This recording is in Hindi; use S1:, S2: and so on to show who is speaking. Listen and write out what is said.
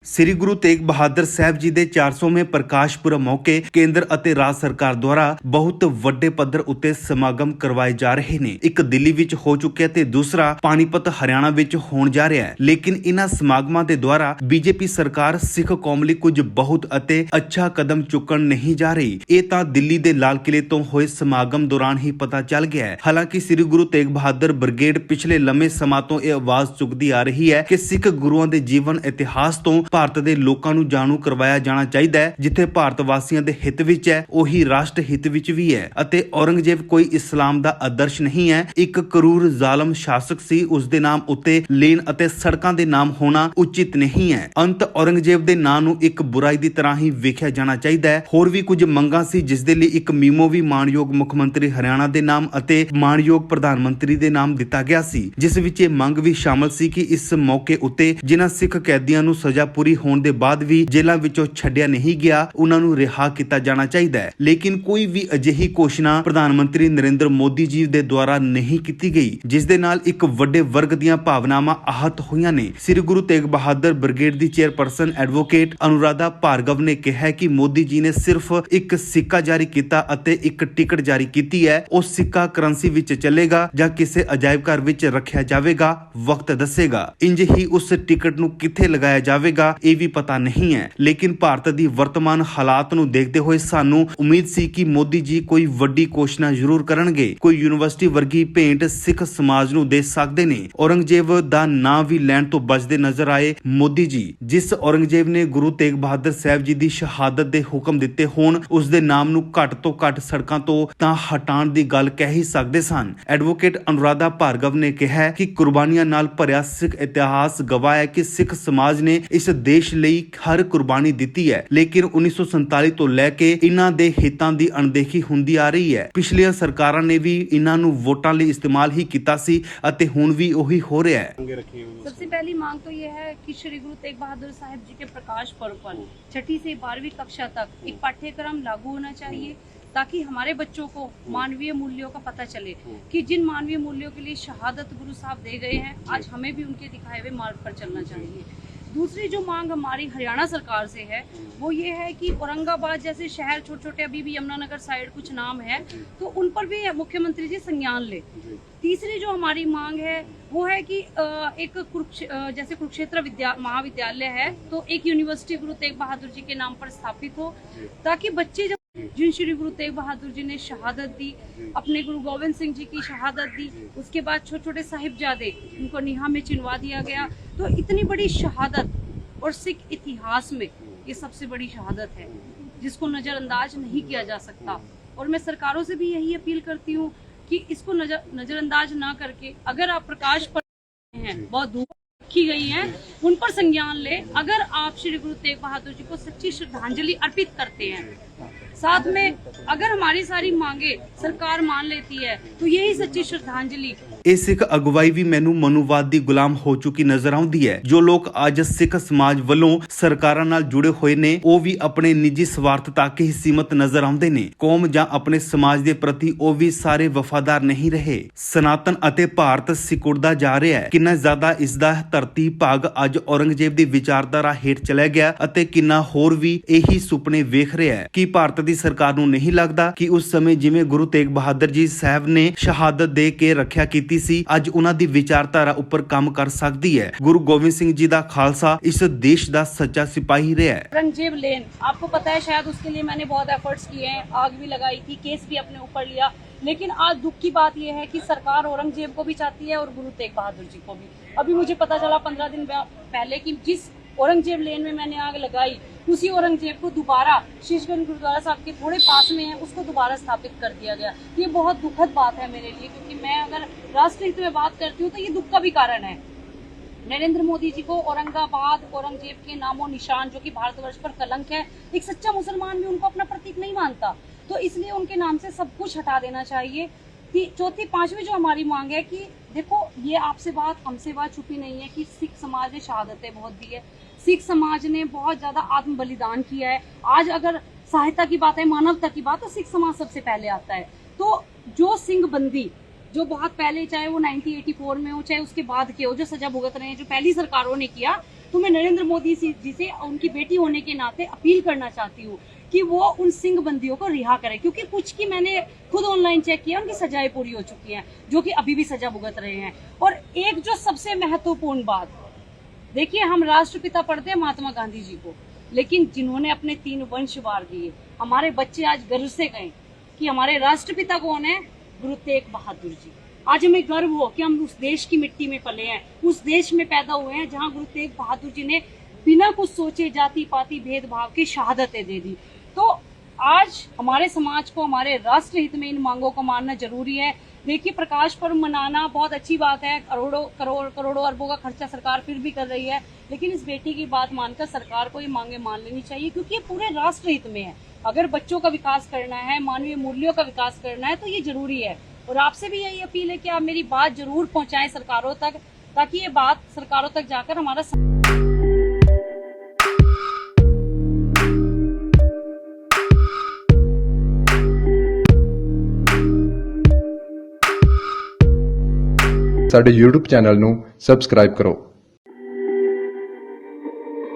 S1: ਸ੍ਰੀ ਗੁਰੂ ਤੇਗ ਬਹਾਦਰ ਸਾਹਿਬ ਜੀ ਦੇ 400ਵੇਂ ਪ੍ਰਕਾਸ਼ ਪੁਰਬ ਮੌਕੇ ਕੇਂਦਰ ਅਤੇ ਰਾਜ ਸਰਕਾਰ ਦੁਆਰਾ ਬਹੁਤ ਵੱਡੇ ਪੱਧਰ ਉੱਤੇ ਸਮਾਗਮ ਕਰਵਾਏ ਜਾ ਰਹੇ ਨੇ। ਇੱਕ ਦਿੱਲੀ ਵਿੱਚ ਹੋ ਚੁੱਕਿਆ ਤੇ ਦੂਸਰਾ ਪਾਣੀਪਤ ਹਰਿਆਣਾ ਵਿੱਚ ਹੋਣ ਜਾ ਰਿਹਾ ਹੈ। ਲੇਕਿਨ ਇਹਨਾਂ ਸਮਾਗਮਾਂ ਦੇ ਦੁਆਰਾ ਬੀਜੇਪੀ ਸਰਕਾਰ ਸਿੱਖ ਕੌਮ ਲਈ ਕੁਝ ਬਹੁਤ ਅਤੇ ਅੱਛਾ ਕਦਮ ਚੁੱਕਣ ਨਹੀਂ ਜਾ ਰਹੀ। ਇਹ ਤਾਂ ਦਿੱਲੀ ਦੇ ਲਾਲ ਕਿਲੇ ਤੋਂ ਹੋਏ ਸਮਾਗਮ ਦੌਰਾਨ ਹੀ ਪਤਾ ਚੱਲ ਗਿਆ ਹੈ। ਹਾਲਾਂਕਿ ਸ੍ਰੀ ਗੁਰੂ ਤੇਗ ਬਹਾਦਰ ਬ੍ਰਿਗੇਡ ਪਿਛਲੇ ਲੰਮੇ ਸਮਾਂ ਤੋਂ ਇਹ ਆਵਾਜ਼ ਚੁੱਕਦੀ ਆ ਰਹੀ ਹੈ ਕਿ ਸਿੱਖ ਗੁਰੂਆਂ ਦੇ ਜੀਵਨ ਇਤਿਹਾਸ ਤੋਂ ਭਾਰਤ ਦੇ ਲੋਕਾਂ ਨੂੰ ਜਾਣੂ ਕਰਵਾਇਆ ਜਾਣਾ ਚਾਹੀਦਾ ਹੈ। ਜਿੱਥੇ ਭਾਰਤ ਵਾਸੀਆਂ ਦੇ ਹਿੱਤ ਵਿੱਚ ਹੈ, ਉਹੀ ਰਾਸ਼ਟਰ ਹਿੱਤ ਵਿੱਚ ਵੀ ਹੈ ਅਤੇ ਔਰੰਗਜ਼ੇਬ ਕੋਈ ਇਸਲਾਮ ਦਾ ਆਦਰਸ਼ ਨਹੀਂ ਹੈ। ਇੱਕ ਕਰੂਰ ਜ਼ਾਲਮ ਸ਼ਾਸਕ ਸੀ। ਉਸ ਦੇ ਨਾਮ ਉੱਤੇ ਲੇਨ ਅਤੇ ਸੜਕਾਂ ਦੇ ਨਾਮ ਹੋਣਾ ਉਚਿਤ ਨਹੀਂ ਹੈ। ਅੰਤ ਔਰੰਗਜ਼ੇਬ ਦੇ ਨਾਂ ਨੂੰ ਇੱਕ ਬੁਰਾਈ ਦੀ ਤਰ੍ਹਾਂ ਹੀ ਵੇਖਿਆ ਜਾਣਾ ਚਾਹੀਦਾ ਹੈ। ਹੋਰ ਵੀ ਕੁਝ ਮੰਗਾਂ ਸੀ, ਜਿਸ ਦੇ ਲਈ ਇੱਕ ਮੀਮੋ ਵੀ ਮਾਨਯੋਗ ਮੁੱਖ ਮੰਤਰੀ ਹਰਿਆਣਾ ਦੇ ਨਾਮ ਅਤੇ ਮਾਨਯੋਗ ਪ੍ਰਧਾਨ ਮੰਤਰੀ ਦੇ ਨਾਮ ਦਿੱਤਾ ਗਿਆ ਸੀ, ਜਿਸ ਵਿੱਚ ਇਹ ਮੰਗ ਵੀ ਸ਼ਾਮਲ ਸੀ ਕਿ ਇਸ ਮੌਕੇ ਉੱਤੇ ਜਿਨ੍ਹਾਂ ਸਿੱਖ ਕੈਦੀਆਂ ਨੂੰ ਸਜ਼ਾ ਪੂਰੀ ਹੋਣ ਦੇ ਬਾਅਦ ਵੀ ਜੇਲ੍ਹਾਂ ਵਿੱਚੋਂ ਛੱਡਿਆ ਨਹੀਂ ਗਿਆ, ਉਹਨਾਂ ਨੂੰ ਰਿਹਾ ਕੀਤਾ ਜਾਣਾ ਚਾਹੀਦਾ ਹੈ। ਲੇਕਿਨ ਕੋਈ ਵੀ ਅਜਿਹੀ ਘੋਸ਼ਣਾ ਪ੍ਰਧਾਨ ਮੰਤਰੀ ਨਰਿੰਦਰ ਮੋਦੀ ਜੀ ਦੇ ਦੁਆਰਾ ਨਹੀਂ ਕੀਤੀ ਗਈ, ਜਿਸ ਦੇ ਨਾਲ ਇੱਕ ਵੱਡੇ ਵਰਗ ਦੀਆਂ ਭਾਵਨਾਵਾਂ ਆਹਤ ਹੋਈਆਂ ਨੇ। ਸ੍ਰੀ ਗੁਰੂ ਤੇਗ ਬਹਾਦਰ ਬ੍ਰਿਗੇਡ ਦੀ ਚੇਅਰਪਰਸਨ ਐਡਵੋਕੇਟ ਅਨੁਰਾਧਾ ਭਾਰਗਵ ਨੇ ਕਿਹਾ ਕਿ ਮੋਦੀ ਜੀ ਨੇ ਸਿਰਫ ਇੱਕ ਸਿੱਕਾ ਜਾਰੀ ਕੀਤਾ ਅਤੇ ਇੱਕ ਟਿਕਟ ਜਾਰੀ ਕੀਤੀ ਹੈ। ਉਹ ਸਿੱਕਾ ਕਰੰਸੀ ਵਿੱਚ ਚੱਲੇਗਾ ਜਾਂ ਕਿਸੇ ਅਜਾਇਬ ਘਰ ਵਿੱਚ ਰੱਖਿਆ ਜਾਵੇਗਾ, ਵਕਤ ਦੱਸੇਗਾ। ਇੰਜ ਹੀ ਉਸ ਟਿਕਟ ਨੂੰ ਕਿੱਥੇ ਲਗਾਇਆ ਜਾਵੇਗਾ ਇਹ ਵੀ ਪਤਾ ਨਹੀਂ ਹੈ। ਲੇਕਿਨ ਭਾਰਤ ਦੀ ਵਰਤਮਾਨ ਹਾਲਾਤ ਨੂੰ ਦੇਖਦੇ ਹੋਏ ਸਾਨੂੰ ਉਮੀਦ ਸੀ ਕਿ ਮੋਦੀ ਜੀ ਕੋਈ ਵੱਡੀ ਘੋਸ਼ਣਾ ਜ਼ਰੂਰ ਕਰਨਗੇ। ਕੋਈ ਯੂਨੀਵਰਸਿਟੀ ਵਰਗੀ ਭੇਂਟ ਸਿੱਖ ਸਮਾਜ ਨੂੰ ਦੇ ਸਕਦੇ ਨੇ। ਔਰੰਗਜ਼ੇਬ ਦਾ ਨਾਂ ਵੀ ਲੈਣ ਤੋਂ ਬਚਦੇ ਨਜ਼ਰ ਆਏ ਮੋਦੀ ਜੀ। ਜਿਸ ਔਰੰਗਜ਼ੇਬ ਨੇ ਗੁਰੂ ਤੇਗ ਬਹਾਦਰ ਸਾਹਿਬ ਜੀ ਦੀ ਸ਼ਹਾਦਤ ਦੇ ਹੁਕਮ ਦਿੱਤੇ ਹੋਣ, ਉਸ ਦੇ ਨਾਮ ਨੂੰ ਘੱਟ ਤੋਂ ਘੱਟ ਸੜਕਾਂ ਤੋਂ ਤਾਂ ਹਟਾਉਣ ਦੀ ਗੱਲ ਕਹਿ ਹੀ ਸਕਦੇ ਸਨ। ਐਡਵੋਕੇਟ ਅਨੁਰਾਧਾ ਭਾਰਗਵ ਨੇ ਕਿਹਾ ਕਿ ਕੁਰਬਾਨੀਆਂ ਨਾਲ ਭਰਿਆ ਸਿੱਖ ਇਤਿਹਾਸ ਗਵਾਹ ਹੈ ਕਿ ਸਿੱਖ ਸਮਾਜ ਨੇ ਇਸ ਦੇਸ਼ ਲਈ ਹਰ ਕੁਰਬਾਨੀ ਦਿੱਤੀ ਹੈ। ਲੇਕਿਨ 1947 ਤੋਂ ਲੈ ਕੇ ਇਹਨਾਂ ਦੇ ਹਿੱਤਾਂ ਦੀ ਅਣਦੇਖੀ ਹੁੰਦੀ ਆ ਰਹੀ ਹੈ। ਪਿਛਲੀਆਂ ਸਰਕਾਰਾਂ ਨੇ ਵੀ ਇਹਨਾਂ ਨੂੰ ਵੋਟਾਂ ਲਈ ਇਸਤੇਮਾਲ ਹੀ ਕੀਤਾ ਸੀ ਅਤੇ ਹੁਣ ਵੀ ਉਹੀ ਹੋ ਰਿਹਾ ਹੈ।
S2: सबसे पहली मांग तो यह है कि श्री गुरु तेग बहादुर साहिब जी के प्रकाश पर्व पर 6ठी से 12वीं कक्षा तक एक पाठ्यक्रम लागू होना चाहिए, ताकि हमारे बच्चों को मानवीय मूल्यों का पता चले कि जिन मानवीय मूल्यों के लिए शहादत गुरु साहब दे गए हैं, आज हमें भी उनके दिखाए हुए मार्ग पर चलना चाहिए। दूसरी जो मांग हमारी हरियाणा सरकार से है वो ये है कि औरंगाबाद जैसे शहर छोटे छोटे अभी भी यमुनानगर साइड कुछ नाम है, तो उन पर भी मुख्यमंत्री जी संज्ञान ले। तीसरी जो हमारी मांग है वो है कि एक जैसे कुरुक्षेत्र महाविद्यालय है, तो एक यूनिवर्सिटी गुरु तेग बहादुर जी के नाम पर स्थापित हो, ताकि बच्चे जिन श्री गुरु तेग बहादुर जी ने शहादत दी, अपने गुरु गोविंद सिंह जी की शहादत दी, उसके बाद छोटे छोटे साहिबजादे उनको निहा में चिनवा दिया गया। तो इतनी बड़ी शहादत और सिख इतिहास में ये सबसे बड़ी शहादत है, जिसको नज़रअंदाज नहीं किया जा सकता। और मैं सरकारों से भी यही अपील करती हूँ कि इसको नज़रअंदाज ना करके, अगर आप प्रकाश पर हैं, बहुत धूप रखी गई हैं, उन पर संज्ञान ले। अगर आप श्री गुरु तेग बहादुर जी को सच्ची श्रद्धांजलि अर्पित करते हैं, साथ में अगर हमारी सारी मांगे सरकार मान लेती है, तो यही सच्ची श्रद्धांजलि।
S1: ਇਹ ਸਿੱਖ ਅਗਵਾਈ ਵੀ ਮੈਨੂੰ ਮਨੂਵਾਦ ਦੀ ਗੁਲਾਮ ਹੋ ਚੁੱਕੀ ਨਜ਼ਰ ਆਉਂਦੀ ਹੈ। ਜੋ ਲੋਕ ਅੱਜ ਸਿੱਖ ਸਮਾਜ ਵੱਲੋਂ ਸਰਕਾਰਾਂ ਨਾਲ ਜੁੜੇ ਹੋਏ ਨੇ, ਉਹ ਵੀ ਆਪਣੇ ਨਿੱਜੀ ਸਵਾਰਥ ਤੱਕ ਹੀ ਸੀਮਤ ਨਜ਼ਰ ਆਉਂਦੇ ਨੇ। ਕੌਮ ਜਾਂ ਆਪਣੇ ਸਮਾਜ ਦੇ ਪ੍ਰਤੀ ਉਹ ਵੀ ਸਾਰੇ ਵਫਾਦਾਰ ਨਹੀਂ ਰਹੇ। ਸਨਾਤਨ ਅਤੇ ਭਾਰਤ ਸਿकुड़ਦਾ ਜਾ ਰਿਹਾ ਹੈ। ਕਿੰਨਾ ਜ਼ਿਆਦਾ ਇਸ ਦਾ ਧਰਤੀ ਭਾਗ ਅੱਜ ਔਰੰਗਜ਼ੇਬ ਦੀ ਵਿਚਾਰਧਾਰਾ ਹੇਠ ਚਲਾ ਗਿਆ ਅਤੇ ਕਿੰਨਾ ਹੋਰ ਵੀ ਇਹੀ ਸੁਪਨੇ ਵੇਖ ਰਿਹਾ ਹੈ। ਕਿ ਭਾਰਤ ਦੀ ਸਰਕਾਰ ਨੂੰ ਨਹੀਂ ਲੱਗਦਾ ਕਿ ਉਸ ਸਮੇਂ ਜਿਵੇਂ ਗੁਰੂ ਤੇਗ ਬਹਾਦਰ ਜੀ ਸਾਹਿਬ ਨੇ ਸ਼ਹਾਦਤ ਦੇ ਕੇ ਰੱਖਿਆ ਕੀਤੀ ਸੀ, ਅੱਜ ਉਹਨਾਂ ਦੀ ਵਿਚਾਰਧਾਰਾ ਉੱਪਰ ਕੰਮ ਕਰ ਸਕਦੀ ਹੈ। ਗੁਰੂ ਗੋਬਿੰਦ ਸਿੰਘ ਜੀ ਦਾ ਖਾਲਸਾ ਇਸ ਦੇਸ਼ ਦਾ ਸੱਚਾ ਸਿਪਾही ਰਿਹਾ है।
S2: औरंगजेब लेन आपको पता है, शायद उसके लिए मैंने बहुत एफर्ट्स किए हैं, आग भी लगाई थी, केस भी अपने ऊपर लिया, लेकिन आज दुख की बात यह है कि सरकार औरंगजेब को भी चाहती है और गुरु तेग बहादुर जी को भी। अभी मुझे पता चला 15 दिन पहले कि जिस औरंगजेब लेन में मैंने आग लगाई, उसी औरंगजेब को दोबारा शीशगंज गुरुद्वारा साहब के थोड़े पास में है, उसको दोबारा स्थापित कर दिया गया। ये बहुत दुखद बात है मेरे लिए, क्योंकि मैं अगर राष्ट्र हित में बात करती हूँ तो ये दुख का भी कारण है। नरेंद्र मोदी जी को औरंगाबाद औरंगजेब के नामो निशान, जो कि भारतवर्ष पर कलंक है, एक सच्चा मुसलमान भी उनको अपना प्रतीक नहीं मानता, तो इसलिए उनके नाम से सब कुछ हटा देना चाहिए। चौथी पांचवी जो हमारी मांग है कि देखो, ये आपसे बात हमसे बात छुपी नहीं है कि सिख समाज ने शहादतें बहुत दी है, सिख समाज ने बहुत ज्यादा आत्म बलिदान किया है। आज अगर सहायता की बात है, मानवता की बात, तो सिख समाज सबसे पहले आता है। तो जो सिंह बंदी जो बहुत पहले, चाहे वो 1984 में हो चाहे उसके बाद के हो, जो सजा भुगत रहे हैं, जो पहली सरकारों ने किया, तो मैं नरेंद्र मोदी जी से उनकी बेटी होने के नाते अपील करना चाहती हूँ कि वो उन सिंह बंदियों को रिहा करें, क्योंकि कुछ की मैंने खुद ऑनलाइन चेक किया, उनकी सजाएं पूरी हो चुकी हैं, जो कि अभी भी सजा भुगत रहे हैं। और एक जो सबसे महत्वपूर्ण बात, देखिए हम राष्ट्रपिता पढ़ते हैं महात्मा गांधी जी को, लेकिन जिन्होंने अपने 3 वंश वार दिए, हमारे बच्चे आज गर्व से कहें कि हमारे राष्ट्रपिता कौन है? गुरु तेग बहादुर जी। आज हमें गर्व हो कि हम उस देश की मिट्टी में पले हैं, उस देश में पैदा हुए हैं जहां गुरु तेग बहादुर जी ने बिना कुछ सोचे जाति पाति भेदभाव की शहादतें दे दी। तो आज हमारे समाज को, हमारे राष्ट्र हित में इन मांगों को मानना जरूरी है। देखिए, प्रकाश पर्व मनाना बहुत अच्छी बात है, करोड़ों अरबों का खर्चा सरकार फिर भी कर रही है, लेकिन इस बेटी की बात मानकर सरकार को ये मांगे मान लेनी चाहिए, क्योंकि ये पूरे राष्ट्र हित में है। अगर बच्चों का विकास करना है, मानवीय मूल्यों का विकास करना है, तो ये जरूरी है। और आपसे भी यही अपील है कि आप मेरी बात जरूर पहुंचाएं सरकारों तक, ताकि ये बात सरकारों तक जाकर हमारा
S3: ਸਾਡੇ YouTube ਚੈਨਲ ਨੂੰ ਸਬਸਕ੍ਰਾਈਬ ਕਰੋ।